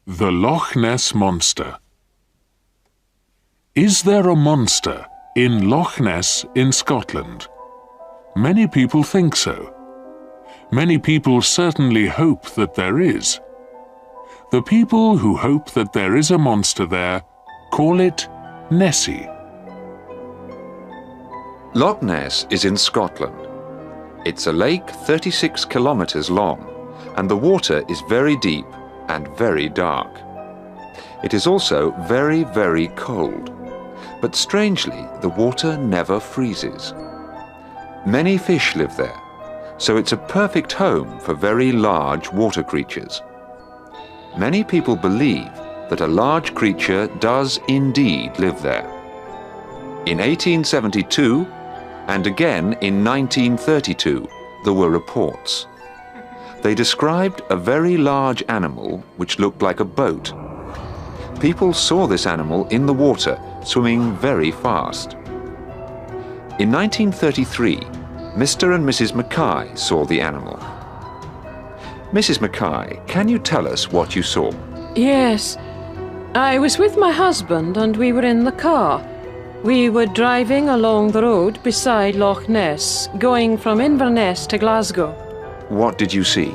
The Loch Ness Monster. Is there a monster in Loch Ness in Scotland? Many people think so. Many people certainly hope that there is. The people who hope that there is a monster there call it Nessie. Loch Ness is in Scotland. It's a lake 36 kilometres long, and the water is very deep and very dark. It is also very, very cold. But strangely, the water never freezes. Many fish live there, so it's a perfect home for very large water creatures. Many people believe that a large creature does indeed live there. In 1872, and again in 1932, there were reports. They described a very large animal which looked like a boat. People saw this animal in the water, swimming very fast. In 1933, Mr. and Mrs. Mackay saw the animal. Mrs. Mackay, can you tell us what you saw? Yes. I was with my husband and we were in the car. We were driving along the road beside Loch Ness, going from Inverness to Glasgow. What did you see?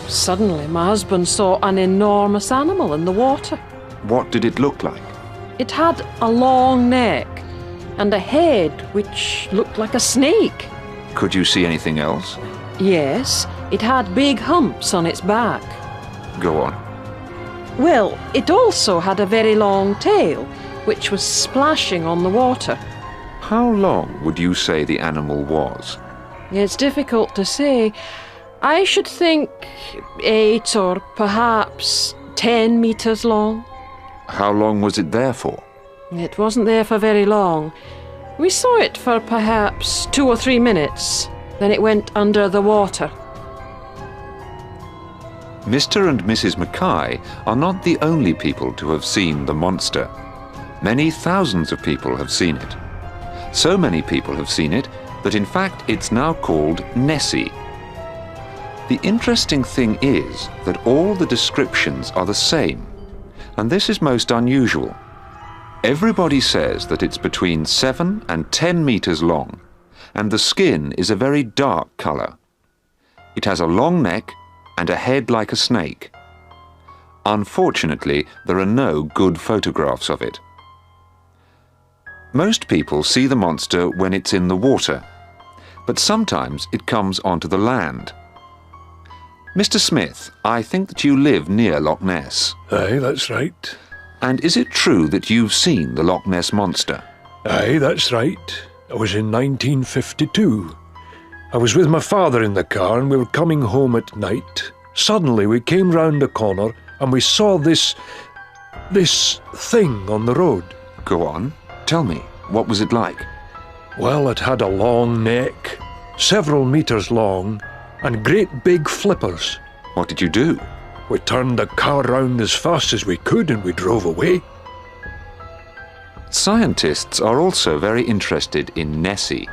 Suddenly, my husband saw an enormous animal in the water. What did it look like? It had a long neck and a head which looked like a snake. Could you see anything else? Yes, it had big humps on its back. Go on. Well, it also had a very long tail, which was splashing on the water. How long would you say the animal was? It's difficult to say. I should think 8 or perhaps 10 meters long. How long was it there for? It wasn't there for very long. We saw it for perhaps 2 or 3 minutes. Then it went under the water. Mr. and Mrs. Mackay are not the only people to have seen the monster. Many thousands of people have seen it. So many people have seen it that in fact it's now called Nessie. The interesting thing is that all the descriptions are the same, and this is most unusual. Everybody says that it's between 7 and 10 meters long, and the skin is a very dark color. It has a long neck and a head like a snake. Unfortunately, there are no good photographs of it. Most people see the monster when it's in the water, but sometimes it comes onto the land. Mr. Smith, I think that you live near Loch Ness. Aye, that's right. And is it true that you've seen the Loch Ness monster? Aye, that's right. It was in 1952. I was with my father in the car and we were coming home at night. Suddenly we came round a corner and we saw this thing on the road. Go on, tell me, what was it like? Well, it had a long neck, several meters long, and great big flippers. What did you do? We turned the car round as fast as we could and we drove away. Scientists are also very interested in Nessie.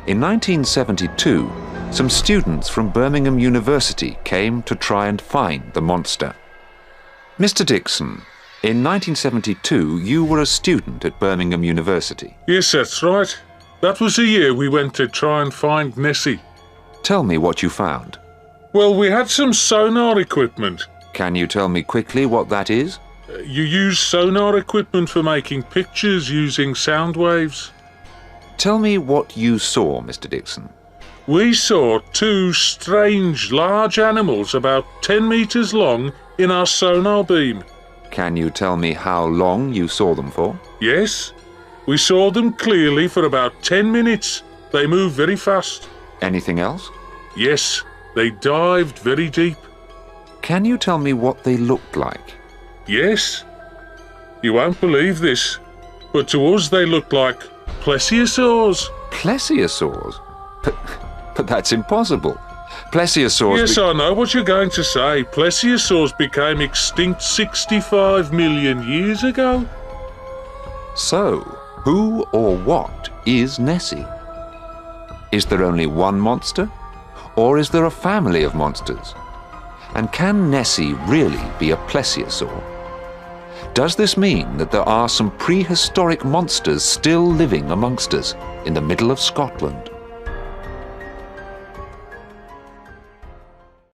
In 1972, some students from Birmingham University came to try and find the monster. Mr. Dixon, in 1972 you were a student at Birmingham University. Yes, that's right. That was the year we went to try and find Nessie. Tell me what you found. Well, we had some sonar equipment. Can you tell me quickly what that is? You use sonar equipment for making pictures using sound waves. Tell me what you saw, Mr. Dixon. We saw 2 strange large animals about 10 meters long in our sonar beam. Can you tell me how long you saw them for? Yes, we saw them clearly for about 10 minutes. They moved very fast. Anything else? Yes, they dived very deep. Can you tell me what they looked like? Yes. You won't believe this, but to us they looked like plesiosaurs. Plesiosaurs? But that's impossible. Plesiosaurs... Yes, I know what you're going to say. Plesiosaurs became extinct 65 million years ago. So, who or what is Nessie? Is there only one monster? Or is there a family of monsters? And can Nessie really be a plesiosaur? Does this mean that there are some prehistoric monsters still living amongst us in the middle of Scotland?